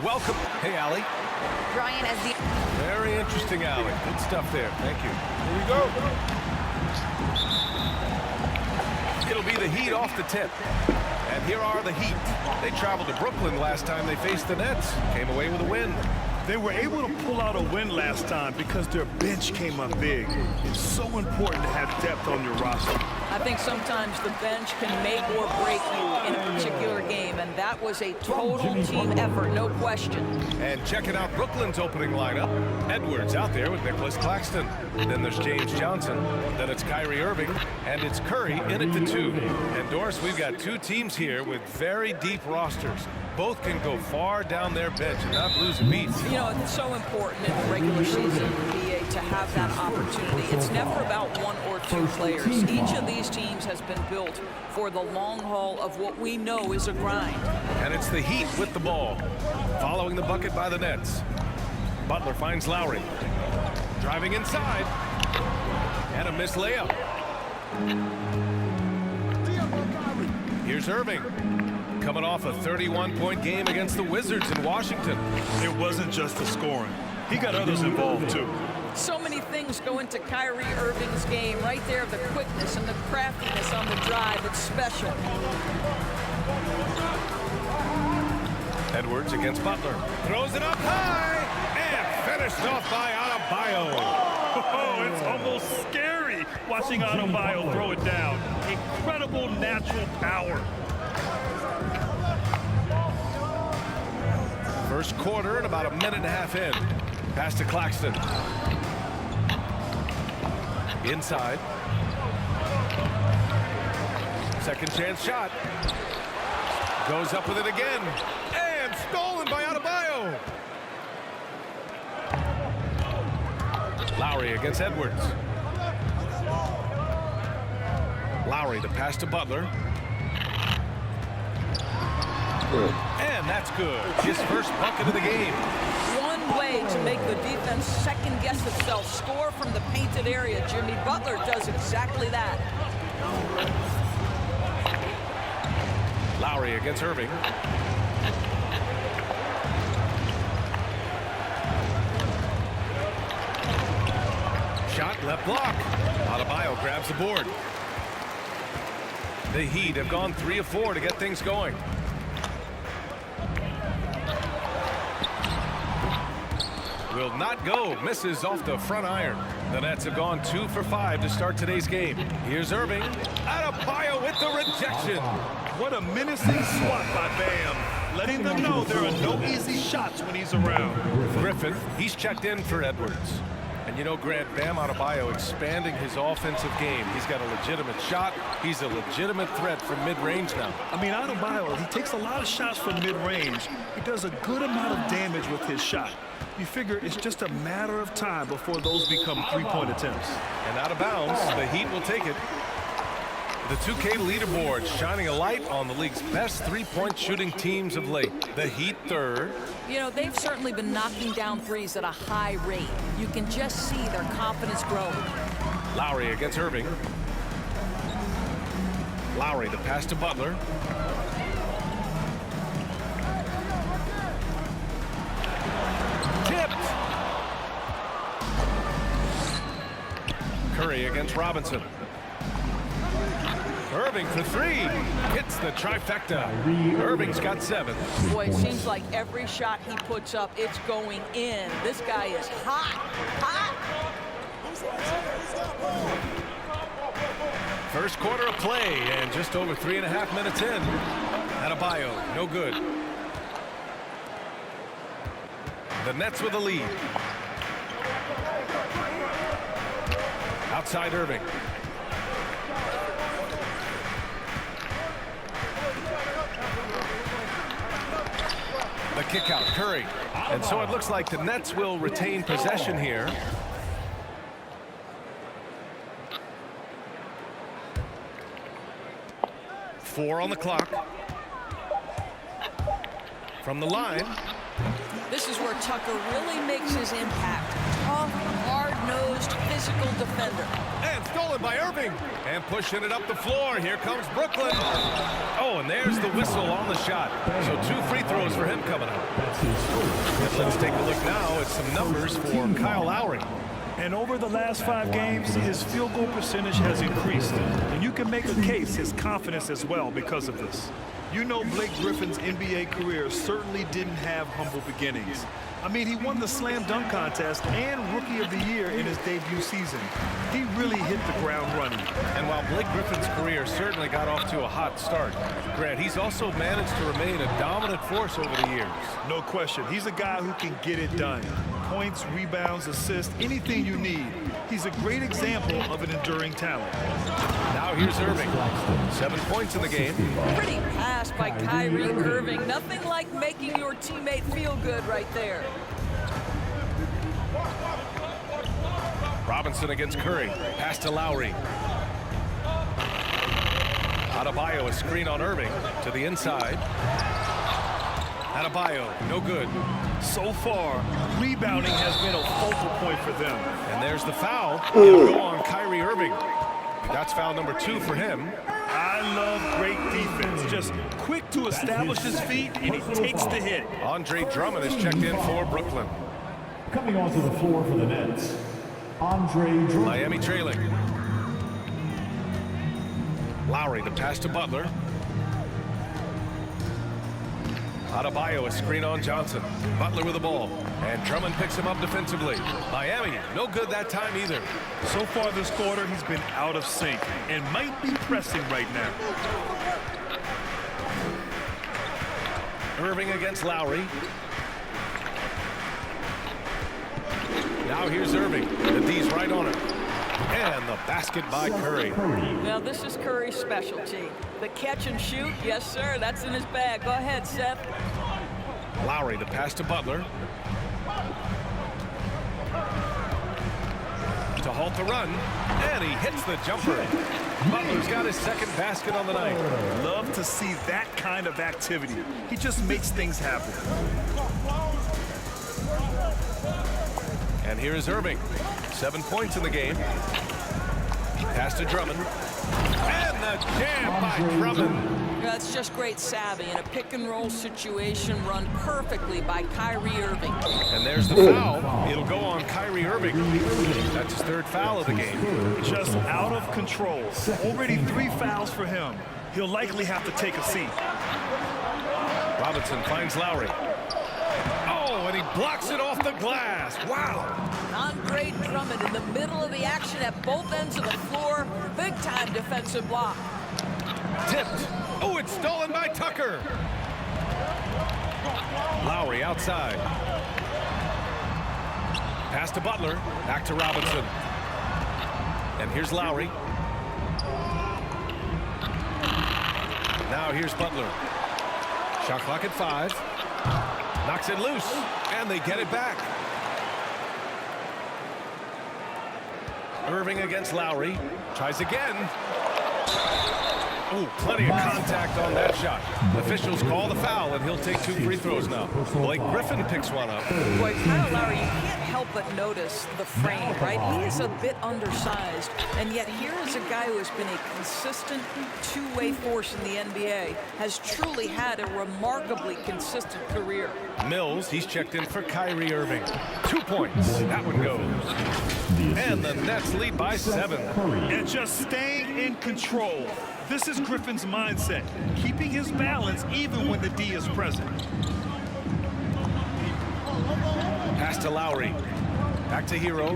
welcome. Hey, Allie. Brian, as the... Very interesting, Allie. Good stuff there. Thank you. Here we go. It'll be the Heat off the tip. And here are the Heat. They traveled to Brooklyn last time they faced the Nets. Came away with a win. They were able to pull out a win last time because their bench came up big. It's so important to have depth on your roster. I think sometimes the bench can make or break you in a particular game, and that was a total team effort, no question. And checking out Brooklyn's opening lineup. Edwards out there with Nicholas Claxton. Then there's James Johnson. Then it's Kyrie Irving. And it's Curry in at the 2. And Doris, we've got two teams here with very deep rosters. Both can go far down their bench and not lose a beat. You know, it's so important in the regular season, BA, to have that opportunity. It's never about one or two players. Each of these teams has been built for the long haul of what we know is a grind. And it's the Heat with the ball. Following the bucket by the Nets. Butler finds Lowry. Driving inside. And a missed layup. Here's Irving. Coming off a 31-point game against the Wizards in Washington. It wasn't just the scoring. He got others involved, too. So many things go into Kyrie Irving's game. Right there, the quickness and the craftiness on the drive. It's special. Edwards against Butler. Throws it up high. And finished off by Adebayo. Oh, it's almost scary watching Adebayo throw it down. Incredible natural power. First quarter and about a minute and a half in. Pass to Claxton. Inside. Second chance shot. Goes up with it again. And stolen by Adebayo. Lowry against Edwards. Lowry the pass to Butler. And that's good. His first bucket of the game. One way to make the defense second-guess itself. Score from the painted area. Jimmy Butler does exactly that. Lowry against Irving. Shot left block. Adebayo grabs the board. The Heat have gone 3 of 4 to get things going. Will not go. Misses off the front iron. The Nets have gone 2 for 5 to start today's game. Here's Irving. Adebayo with the rejection. What a menacing swat by Bam. Letting them know there are no easy shots when he's around. Griffin, he's checked in for Edwards. And you know, Grant, Bam Adebayo expanding his offensive game. He's got a legitimate shot. He's a legitimate threat from mid-range now. I mean, Adebayo, he takes a lot of shots from mid-range. He does a good amount of damage with his shot. You figure it's just a matter of time before those become three-point attempts. And out of bounds, the Heat will take it. The 2K leaderboard shining a light on the league's best three-point shooting teams of late. The Heat third. You know, they've certainly been knocking down threes at a high rate. You can just see their confidence growing. Lowry against Irving. Lowry the pass to Butler. Tipped. Curry against Robinson. Irving for 3. Hits the trifecta. Irving's got 7. Boy, it seems like every shot he puts up, it's going in. This guy is hot. Hot. First quarter of play and just over 3.5 minutes in. Adebayo, no good. The Nets with a lead. Outside Irving. The kick out, Curry. And so it looks like the Nets will retain possession here. Four on the clock. From the line. This is where Tucker really makes his impact. Tough, hard-nosed most physical defender. And stolen by Irving. And pushing it up the floor. Here comes Brooklyn. Oh, and there's the whistle on the shot. So 2 free throws for him coming up. And let's take a look now at some numbers for Kyle Lowry. And over the last 5 games, his field goal percentage has increased. And you can make a case his confidence as well because of this. You know, Blake Griffin's NBA career certainly didn't have humble beginnings. I mean, he won the slam dunk contest and Rookie of the Year in his debut season. He really hit the ground running. And while Blake Griffin's career certainly got off to a hot start, Grant, he's also managed to remain a dominant force over the years. No question. He's a guy who can get it done. Points, rebounds, assists, anything you need. He's a great example of an enduring talent. Now here's Irving. 7 points in the game. Pretty pass by Kyrie Irving. Nothing like making your teammate feel good right there. Robinson against Curry. Pass to Lowry. Adebayo, a screen on Irving to the inside. Adebayo, no good. So far, rebounding has been a focal point for them. And there's the foul. It'll go on Kyrie Irving. That's foul number 2 for him. I love great defense. Just quick to establish his feet, and he takes the hit. Andre Drummond is checked in for Brooklyn. Coming onto the floor for the Nets, Andre Drummond. Miami trailing. Lowry, the pass to Butler. Adebayo, a screen on Johnson. Butler with the ball. And Drummond picks him up defensively. Miami, no good that time either. So far this quarter, he's been out of sync and might be pressing right now. Irving against Lowry. Now here's Irving. The D's right on it. And the basket by Curry. Now this is Curry's specialty. The catch and shoot, yes sir, that's in his bag. Go ahead, Seth. Lowry, the pass to Butler. To halt the run, and he hits the jumper. Butler's got his second basket on the night. Love to see that kind of activity. He just makes things happen. And here is Irving. 7 points in the game. Pass to Drummond. And the jam by Drummond. That's just great savvy in a pick-and-roll situation run perfectly by Kyrie Irving. And there's the foul. It'll go on Kyrie Irving. That's his 3rd foul of the game. Just out of control. Already 3 fouls for him. He'll likely have to take a seat. Robinson finds Lowry. Oh, and he blocks it off the glass. Wow. Andre Drummond in the middle of the action at both ends of the floor. Big-time defensive block. Tipped. Oh, it's stolen by Tucker. Lowry outside. Pass to Butler. Back to Robinson. And here's Lowry. Now here's Butler. Shot clock at 5. Knocks it loose. And they get it back. Irving against Lowry. Tries again. Ooh, plenty of contact on that shot. Officials call the foul, and he'll take 2 free throws now. Blake Griffin picks one up. Boy, Kyle Lowry, you can't help but notice the frame, right? He is a bit undersized, and yet here is a guy who has been a consistent two-way force in the NBA, has truly had a remarkably consistent career. Mills, he's checked in for Kyrie Irving. 2 points. That one goes. And the Nets lead by 7. And just staying in control. This is Griffin's mindset, keeping his balance even when the D is present. Pass to Lowry. Back to Hero.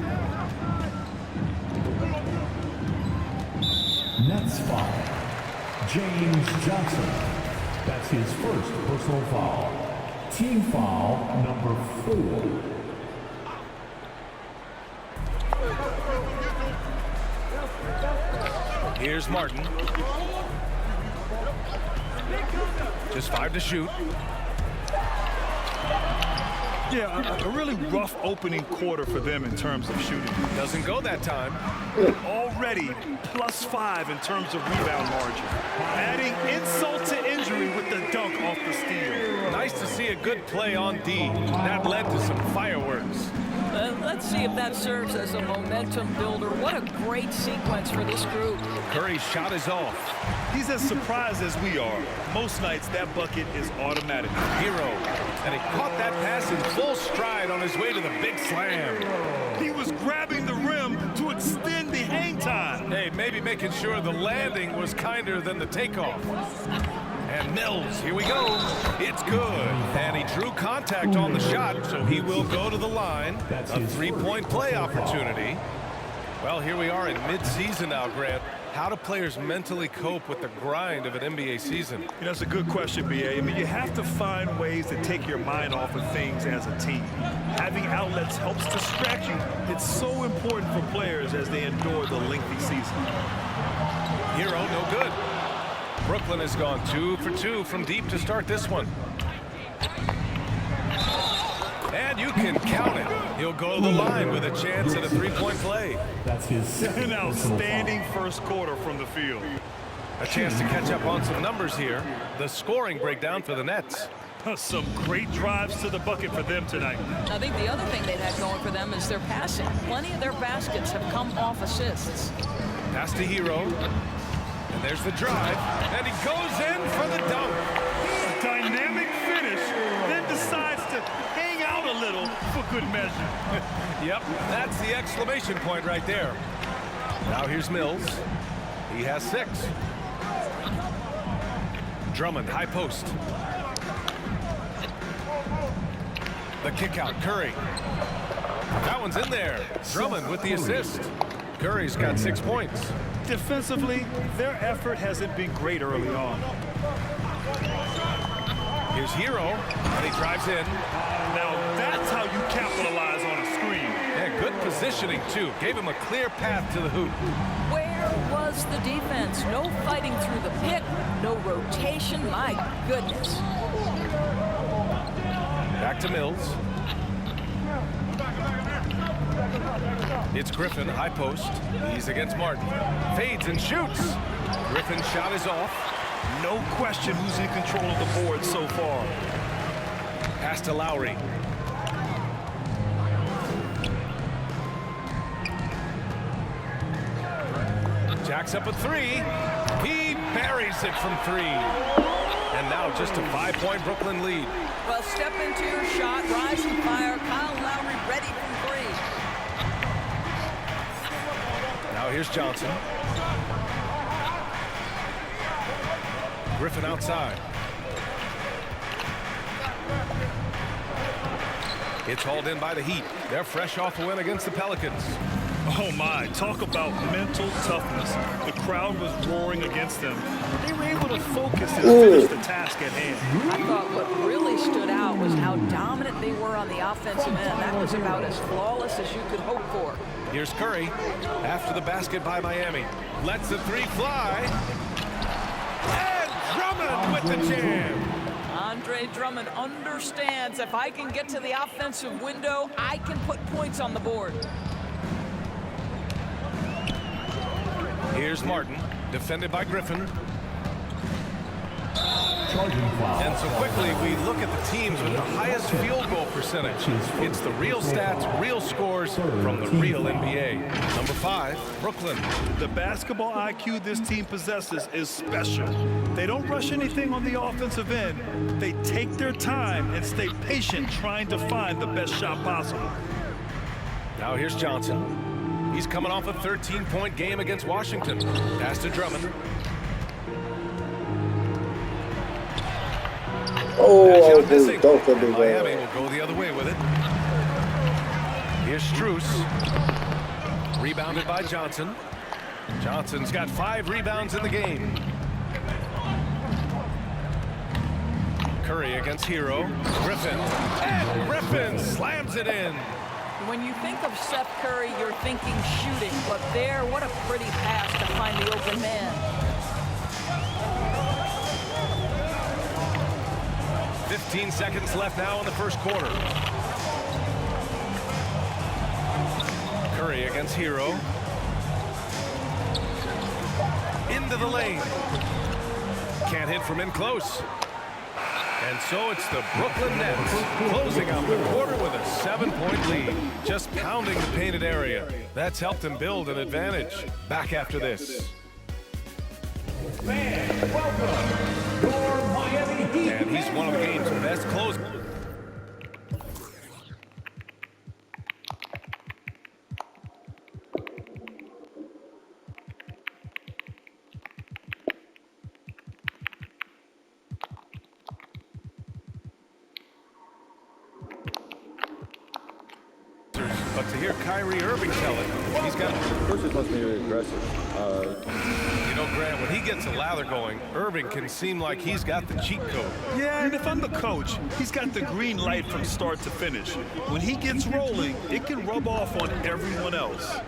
Nets foul. James Johnson. That's his 1st personal foul. Team foul number 4. Here's Martin. Just 5 to shoot. Yeah, a really rough opening quarter for them in terms of shooting. Doesn't go that time. Already +5 in terms of rebound margin. Adding insult to injury with the dunk off the steal. Nice to see a good play on D. That led to some fireworks. Let's see if that serves as a momentum builder. What a great sequence for this group. Curry's shot is off. He's as surprised as we are. Most nights, that bucket is automatic. Hero. And he caught that pass in full stride on his way to the big slam. He was grabbing the rim to extend the hang time. Hey, maybe making sure the landing was kinder than the takeoff. And Mills, here we go. It's good. And he drew contact on the shot, so he will go to the line. A three-point play opportunity. Well, here we are in mid-season now, Grant. How do players mentally cope with the grind of an NBA season? You know, that's a good question, B.A. I mean, you have to find ways to take your mind off of things as a team. Having outlets helps distract you. It's so important for players as they endure the lengthy season. Hero, no good. Brooklyn has gone 2 for 2 from deep to start this one. And you can count it. He'll go to the line with a chance at a three-point play. That's his An outstanding first quarter from the field. A chance to catch up on some numbers here. The scoring breakdown for the Nets. Some great drives to the bucket for them tonight. I think the other thing they've had going for them is their passing. Plenty of their baskets have come off assists. Pass to Hero. And there's the drive. And he goes in for the dunk. A dynamic finish, then decides to hang out a little for good measure. Yep, that's the exclamation point right there. Now here's Mills. He has 6. Drummond, high post. The kick out, Curry. That one's in there. Drummond with the assist. Curry's got 6 points. Defensively, their effort hasn't been great early on. Here's Hero, and he drives in. Now that's how you capitalize on a screen. Yeah, good positioning, too. Gave him a clear path to the hoop. Where was the defense? No fighting through the pick, no rotation. My goodness. Back to Mills. It's Griffin, high post. He's against Martin. Fades and shoots. Griffin's shot is off. No question who's in control of the board so far. Pass to Lowry. Jacks up a 3. He buries it from 3. And now just a 5-point Brooklyn lead. Well, step into your shot, rise and fire. Kyle Lowry ready from 3. Now here's Johnson. Griffin outside. It's hauled in by the Heat. They're fresh off a win against the Pelicans. Oh my, talk about mental toughness. The crowd was roaring against them. They were able to focus and finish the task at hand. I thought what really stood out was how dominant they were on the offensive end. That was about as flawless as you could hope for. Here's Curry after the basket by Miami. Lets the 3 fly. And Drummond with the jam. Andre Drummond understands if I can get to the offensive window, I can put points on the board. Here's Martin, defended by Griffin. charging foul. And so quickly we look at the teams with the highest field goal percentage. It's the real stats, real scores from the real NBA. Number 5, Brooklyn. The basketball IQ this team possesses is special. They don't rush anything on the offensive end. They take their time and stay patient trying to find the best shot possible. Now here's Johnson. He's coming off a 13-point game against Washington. Pass to Drummond. Oh, dude, don't let me Miami go. will go the other way with it. Here's Strus. Rebounded by Johnson. Johnson's got 5 rebounds in the game. Curry against Hero. Griffin. And Griffin slams it in. When you think of Seth Curry, you're thinking shooting, but there, what a pretty pass to find the open man. 15 seconds left now in the first quarter. Curry against Hero. Into the lane. Can't hit from in close. And so it's the Brooklyn Nets closing out the quarter with a 7-point lead, just pounding the painted area. That's helped them build an advantage. Back after this. And he's one of the game's best closers. But to hear Kyrie Irving tell it, he's got... First, it must be really aggressive. You know, Grant, when he gets a lather going, Irving can seem like he's got the cheat code. Yeah, and if I'm the coach, he's got the green light from start to finish. When he gets rolling, it can rub off on everyone else.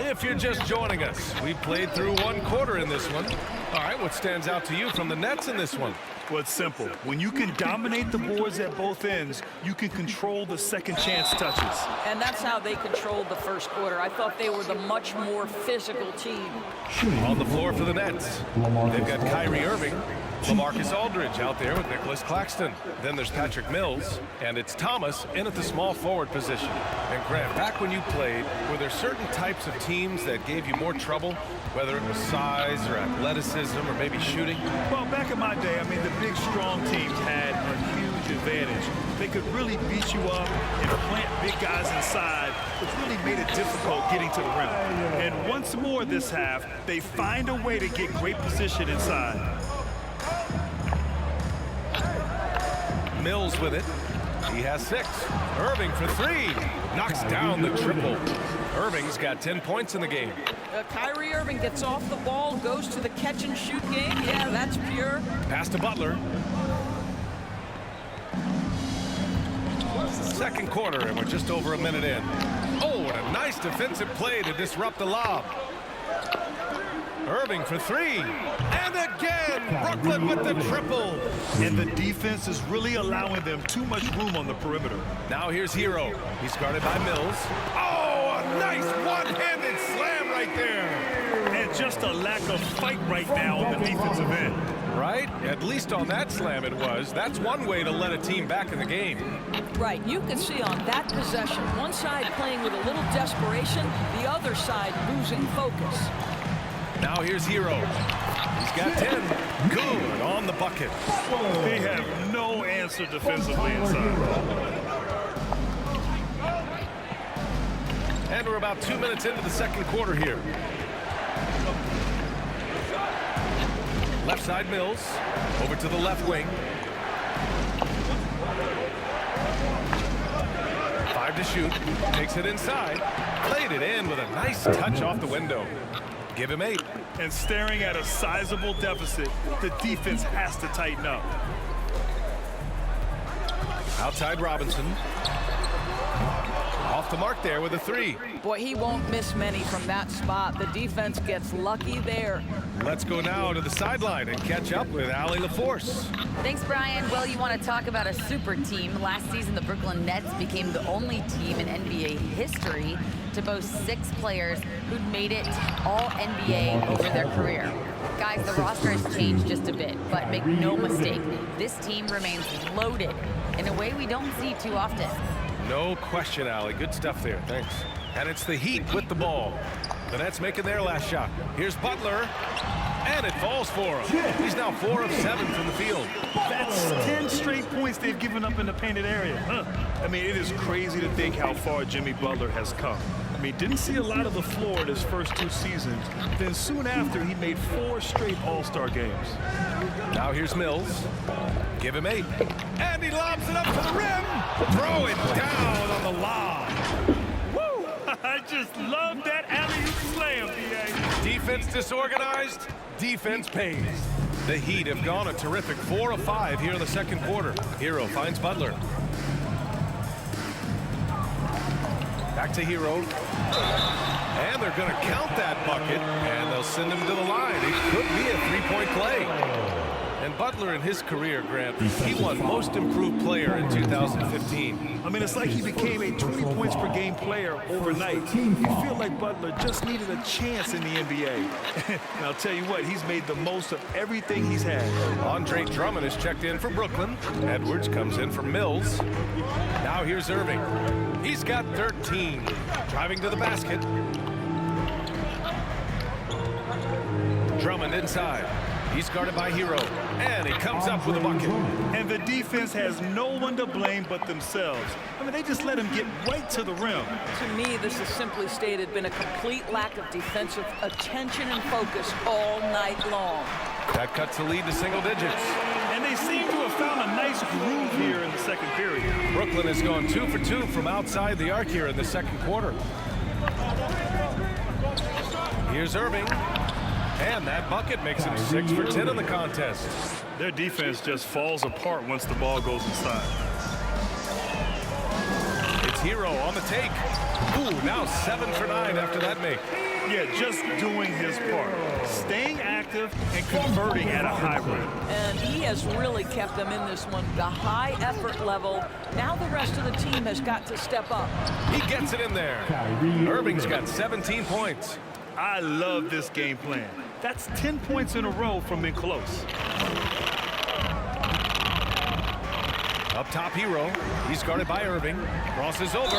If you're just joining us, we played through one quarter in this one. All right, what stands out to you from the Nets in this one? Well, it's simple. When you can dominate the boards at both ends, you can control the second chance touches. And that's how they controlled the first quarter. I thought they were the much more physical team. On the floor for the Nets, they've got Kyrie Irving, LaMarcus Aldridge out there with Nicholas Claxton. Then there's Patrick Mills, and it's Thomas in at the small forward position. And Grant, back when you played, were there certain types of teams that gave you more trouble, whether it was size or athleticism or maybe shooting? Well, back in my day, I mean, the big, strong teams had a huge advantage. They could really beat you up and plant big guys inside, which really made it difficult getting to the rim. And once more this half, they find a way to get great position inside. Mills with it. He has 6. Irving for 3. Knocks down the triple. Irving's got 10 points in the game. Kyrie Irving gets off the ball, goes to the catch-and-shoot game. Yeah, that's pure. Pass to Butler. Second quarter, and we're just over a minute in. Oh, and a nice defensive play to disrupt the lob. Irving for 3. And again, Brooklyn with the triple. And the defense is really allowing them too much room on the perimeter. Now here's Hero. He's guarded by Mills. Oh, a nice one-handed slam right there. And just a lack of fight right now on the defensive end. Right? At least on that slam it was. That's one way to let a team back in the game. Right, you can see on that possession, one side playing with a little desperation, the other side losing focus. Now here's Hero. He's got 10. Good on the bucket. They have no answer defensively inside. And we're about 2 minutes into the second quarter here. Left side Mills. Over to the left wing. 5 to shoot. Takes it inside. Played it in with a nice touch off the window. Give him 8. And staring at a sizable deficit, the defense has to tighten up. Outside Robinson. Off the mark there with a 3. Boy, he won't miss many from that spot. The defense gets lucky there. Let's go now to the sideline and catch up with Allie LaForce. Thanks, Brian. Well, you want to talk about a super team. Last season, the Brooklyn Nets became the only team in NBA history to boast 6 players who'd made it all NBA over their career. Guys, the roster has changed just a bit, but make no mistake, this team remains loaded in a way we don't see too often. No question, Allie. Good stuff there. Thanks. And it's the Heat with the ball. The Nets making their last shot. Here's Butler. And it falls for him. He's now 4 of 7 from the field. That's 10 straight points they've given up in the painted area. I mean, it is crazy to think how far Jimmy Butler has come. I mean, didn't see a lot of the floor in his first 2 seasons. Then soon after, he made 4 straight All-Star games. Now here's Mills. Give him 8. And he lobs it up to the rim. Throw it down on the lob. Woo! I just love that alley-oop slam, B.A. Defense disorganized. Defense pays. The Heat have gone a terrific 4 of 5 here in the second quarter. Hero finds Butler. Back to Hero. And they're going to count that bucket, and they'll send him to the line. It could be a 3-point play. And Butler in his career, Grant, he won Most Improved Player in 2015. I mean, it's like he became a 20 points per game player overnight. You feel like Butler just needed a chance in the NBA. And I'll tell you what, he's made the most of everything he's had. Andre Drummond is checked in for Brooklyn. Edwards comes in for Mills. Now here's Irving. He's got 13. Driving to the basket. Drummond inside. He's guarded by Hero, and he comes up with a bucket. And the defense has no one to blame but themselves. I mean, they just let him get right to the rim. To me, this has simply stated been a complete lack of defensive attention and focus all night long. That cuts the lead to single digits. And they seem to have found a nice groove here in the second period. Brooklyn has gone 2 for 2 from outside the arc here in the second quarter. Here's Irving. And that bucket makes him 6 for 10 in the contest. Their defense just falls apart once the ball goes inside. It's Hero on the take. Ooh, now 7 for 9 after that make. Yeah, just doing his part. Staying active and converting at a high rate. And he has really kept them in this one. The high effort level. Now the rest of the team has got to step up. He gets it in there. Irving's got 17 points. I love this game plan. That's 10 points in a row from being close. Up top, Hero. He's guarded by Irving. Crosses over.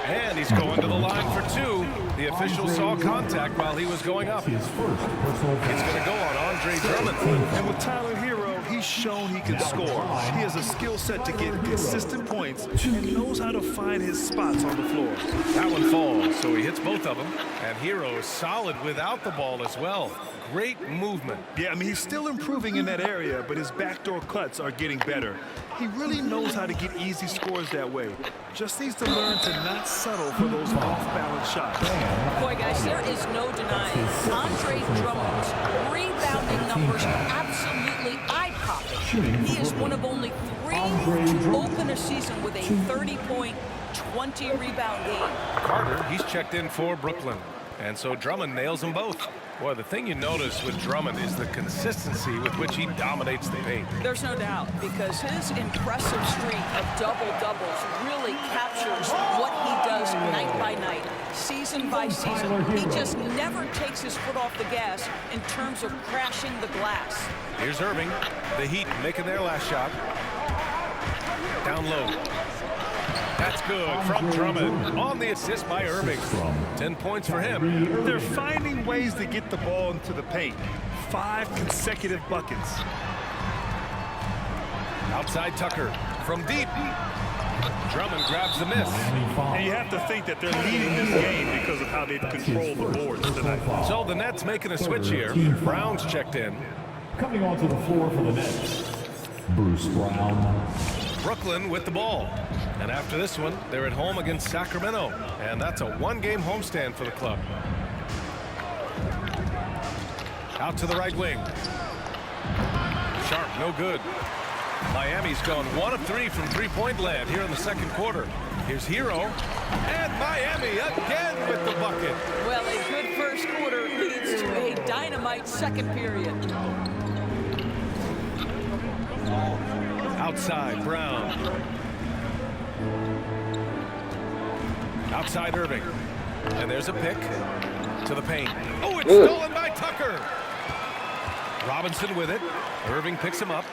And he's going to the line for 2. The official saw contact while he was going up. It's going to go on Andre Drummond. And with Tyler Hero, he's shown he can score. He has a skill set to get consistent points and knows how to find his spots on the floor. That one falls, so he hits both of them. And Hero is solid without the ball as well. Great movement. Yeah, I mean, he's still improving in that area, but his backdoor cuts are getting better. He really knows how to get easy scores that way. Just needs to learn to not settle for those off-balance shots. Boy, guys, there is no denying Andre Drummond's rebounding numbers are absolutely eye-popping. He is one of only 3 to open a season with a 30-point, 20-rebound game. Carter, he's checked in for Brooklyn. And so Drummond nails them both. Boy, the thing you notice with Drummond is the consistency with which he dominates the paint. There's no doubt, because his impressive streak of double-doubles really captures what he does night by night, season by season. He just never takes his foot off the gas in terms of crashing the glass. Here's Irving. The Heat making their last shot. Down low. That's good from Drummond on the assist by Irving. 10 points for him. They're finding ways to get the ball into the paint. 5 consecutive buckets. Outside Tucker from deep. Drummond grabs the miss. And you have to think that they're leading this game because of how they've controlled the boards tonight. So the Nets making a switch here. Brown's checked in. Coming onto the floor for the Nets, Bruce Brown. Brooklyn with the ball. And after this one, they're at home against Sacramento. And that's a 1-game homestand for the club. Out to the right wing. Sharp, no good. Miami's gone 1 of 3 from three-point land here in the second quarter. Here's Hero. And Miami again with the bucket. Well, a good first quarter leads to a dynamite second period. Outside, Brown. Outside, Irving. And there's a pick to the paint. Oh, it's stolen by Tucker. Robinson with it. Irving picks him up.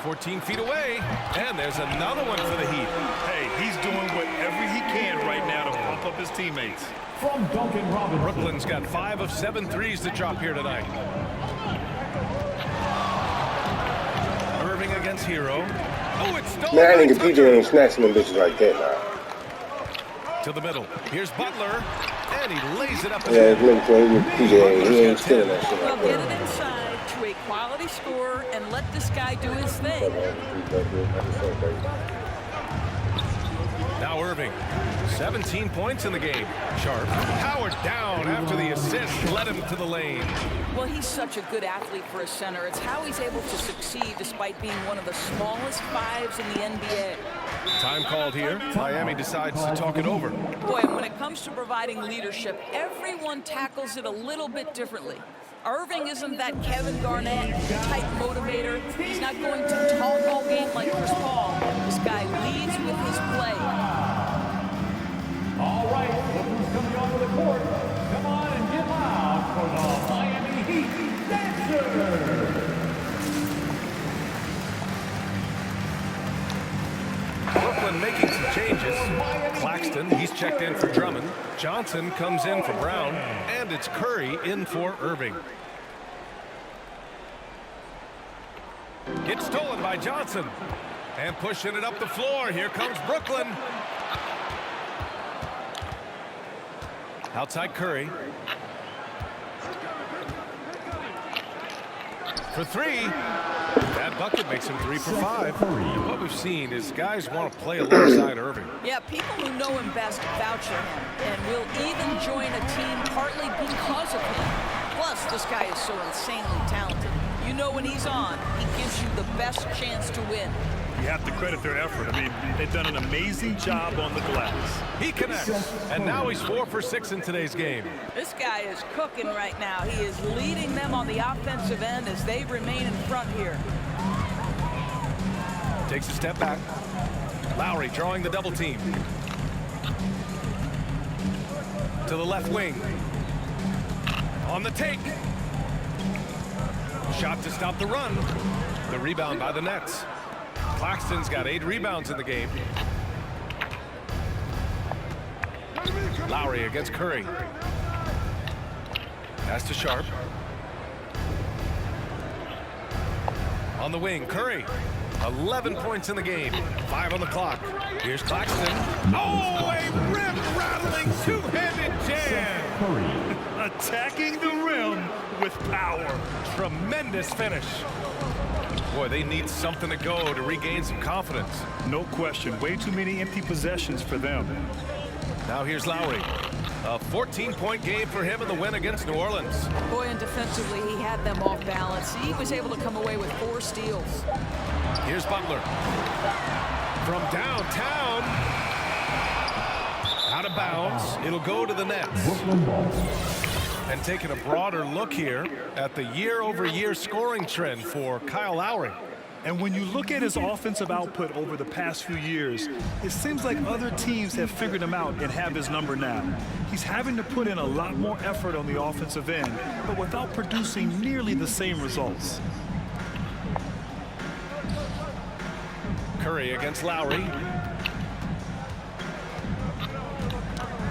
14 feet away. And there's another one for the Heat. Hey, he's doing whatever he can right now to pump up his teammates. From Duncan Robinson. Brooklyn's got 5 of 7 threes to drop here tonight. Irving against Hero. Oh, it's stolen. Man, I by think PJ Tucker. ain't snatching them bitches like that now. To the middle. Here's Butler. And he lays it up. Yeah, it's maybe PJ ain't, he ain't stealing that shit Well, like get that. it inside to a quality score and let this guy do his thing. Now Irving. 17 points in the game. Sharp. Powered down after the assist led him to the lane. Well, he's such a good athlete for a center. It's how he's able to succeed despite being one of the smallest 5s in the NBA. Time called here. Miami decides to talk it over. Boy, and when it comes to providing leadership, everyone tackles it a little bit differently. Irving isn't that Kevin Garnett type motivator. He's not going to talk all game like Chris Paul. This guy leads with his play. All right, look who's coming onto the court. Come on and get loud for the Miami Heat Dancers. Brooklyn making some changes. Claxton, he's checked in for Drummond. Johnson comes in for Brown. And it's Curry in for Irving. It's stolen by Johnson. And pushing it up the floor. Here comes Brooklyn. Outside Curry. For three. That bucket makes him 3 for 5. And what we've seen is guys want to play alongside Irving. Yeah, people who know him best vouch for him and will even join a team partly because of him. Plus, this guy is so insanely talented. You know when he's on, he gives you the best chance to win. You have to credit their effort. I mean, they've done an amazing job on the glass. He connects, and now he's 4 for 6 in today's game. This guy is cooking right now. He is leading them on the offensive end as they remain in front here. Takes a step back. Lowry drawing the double team. To the left wing. On the take. Shot to stop the run. The rebound by the Nets. Claxton's got 8 rebounds in the game. Lowry against Curry. Pass to Sharp. On the wing, Curry. 11 points in the game. 5 on the clock. Here's Claxton. Oh, a rim-rattling two-handed jam. Attacking the rim with power. Tremendous finish. Boy, they need something to go to regain some confidence. No question. Way too many empty possessions for them. Now here's Lowry. A 14-point game for him in the win against New Orleans. Boy, and defensively, he had them off balance. He was able to come away with 4 steals. Here's Butler. From downtown. Out of bounds. It'll go to the Nets. And taking a broader look here at the year-over-year scoring trend for Kyle Lowry. And when you look at his offensive output over the past few years, it seems like other teams have figured him out and have his number now. He's having to put in a lot more effort on the offensive end, but without producing nearly the same results. Curry against Lowry.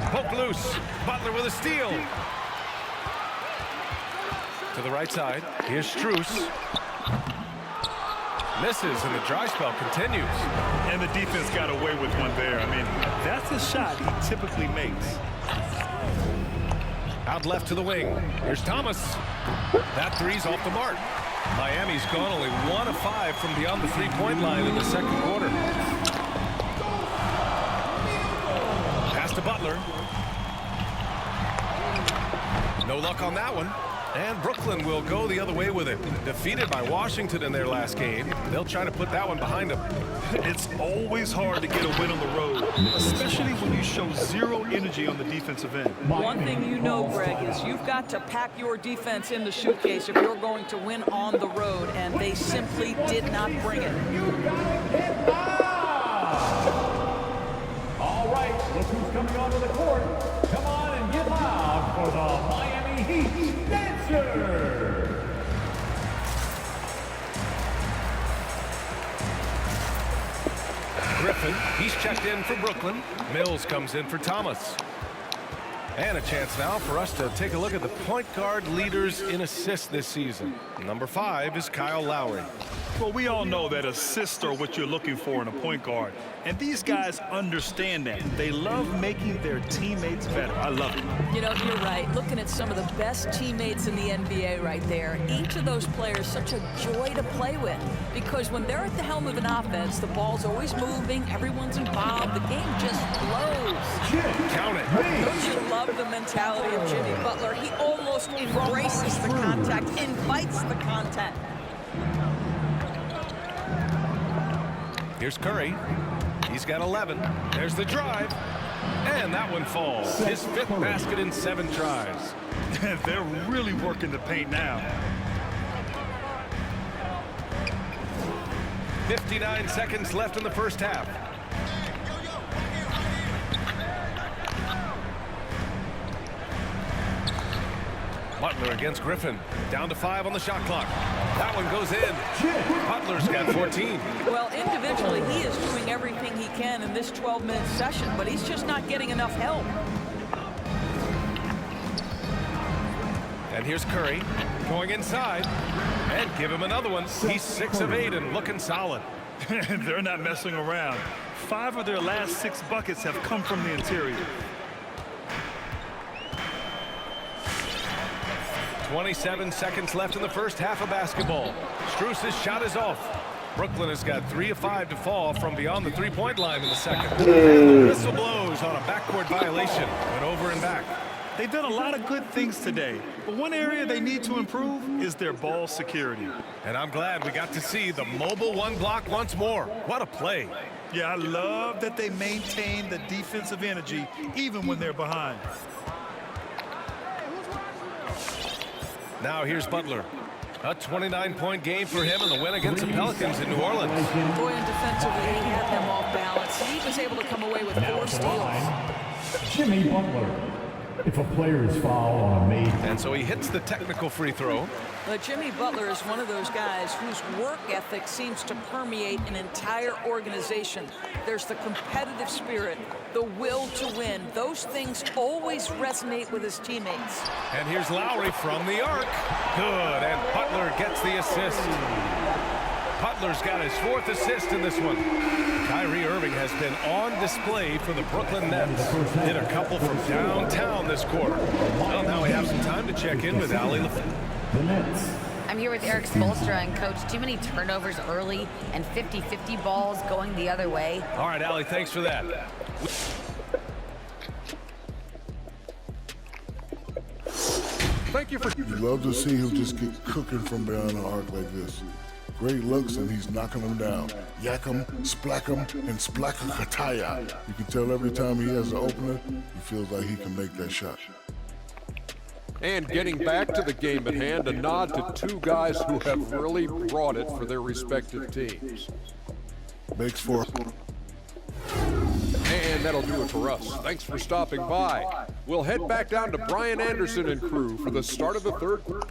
Poke loose. Butler with a steal. To the right side. Here's Strus. Misses, and the dry spell continues. And the defense got away with one there. I mean, that's a shot he typically makes. Out left to the wing. Here's Thomas. That three's off the mark. Miami's gone only 1 of 5 from beyond the three-point line in the second quarter. Pass to Butler. No luck on that one. And Brooklyn will go the other way with it. Defeated by Washington in their last game. They'll try to put that one behind them. It's always hard to get a win on the road, especially when you show zero energy on the defensive end. One thing you know, Greg, is you've got to pack your defense in the suitcase if you're going to win on the road, and they simply did not bring it. All right, look who's coming onto the court. Come on and get loud for the Miami Heat Dancers. Griffin, he's checked in for Brooklyn. Mills comes in for Thomas. And a chance now for us to take a look at the point guard leaders in assists this season. Number 5 is Kyle Lowry. Well, we all know that assists are what you're looking for in a point guard. And these guys understand that. They love making their teammates better. I love it. You know, you're right. Looking at some of the best teammates in the NBA right there, each of those players such a joy to play with. Because when they're at the helm of an offense, the ball's always moving, everyone's involved, the game just flows. Count it. Don't you love the mentality of Jimmy Butler? He almost embraces the contact, invites the contact. Here's Curry. He's got 11. There's the drive. And that one falls. His 5th basket in 7 tries. They're really working the paint now. 59 seconds left in the first half. Butler against Griffin. Down to 5 on the shot clock. That one goes in. Butler's got 14. Well, individually, he is doing everything he can in this 12-minute session, but he's just not getting enough help. And here's Curry going inside. And give him another one. He's 6 of 8 and looking solid. They're not messing around. 5 of their last 6 buckets have come from the interior. 27 seconds left in the first half of basketball. Strus's shot is off. Brooklyn has got 3 of 5 to fall from beyond the three-point line in the second. And the whistle blows on a backcourt violation. Went over and back. They've done a lot of good things today, but one area they need to improve is their ball security. And I'm glad we got to see the mobile one block once more. What a play. Yeah, I love that they maintain the defensive energy even when they're behind. Now here's Butler. A 29-point game for him in the win against the Pelicans in New Orleans. Boy, and defensively, he had them off balance. He was able to come away with 4 steals. Jimmy Butler. If a player is fouled on a made. And so he hits the technical free throw. But Jimmy Butler is one of those guys whose work ethic seems to permeate an entire organization. There's the competitive spirit, the will to win. Those things always resonate with his teammates. And here's Lowry from the arc. Good, and Butler gets the assist. Butler's got his 4th assist in this one. Kyrie Irving has been on display for the Brooklyn Nets. Hit a couple from downtown this quarter. Well, now we have some time to check in with Allie LaFleur. The Nets. I'm here with Eric Spoelstra, and Coach, too many turnovers early and 50-50 balls going the other way. All right, Allie, thanks for that. Thank you for... You love to see him just get cooking from behind the arc like this. Great looks, and he's knocking them down. Yak 'em, splack 'em, and splack-a-kataya. You can tell every time he has an opener, he feels like he can make that shot. And getting back to the game at hand, a nod to 2 guys who have really brought it for their respective teams. Makes for... And that'll do it for us. Thanks for stopping by. We'll head back down to Brian Anderson and crew for the start of the third quarter.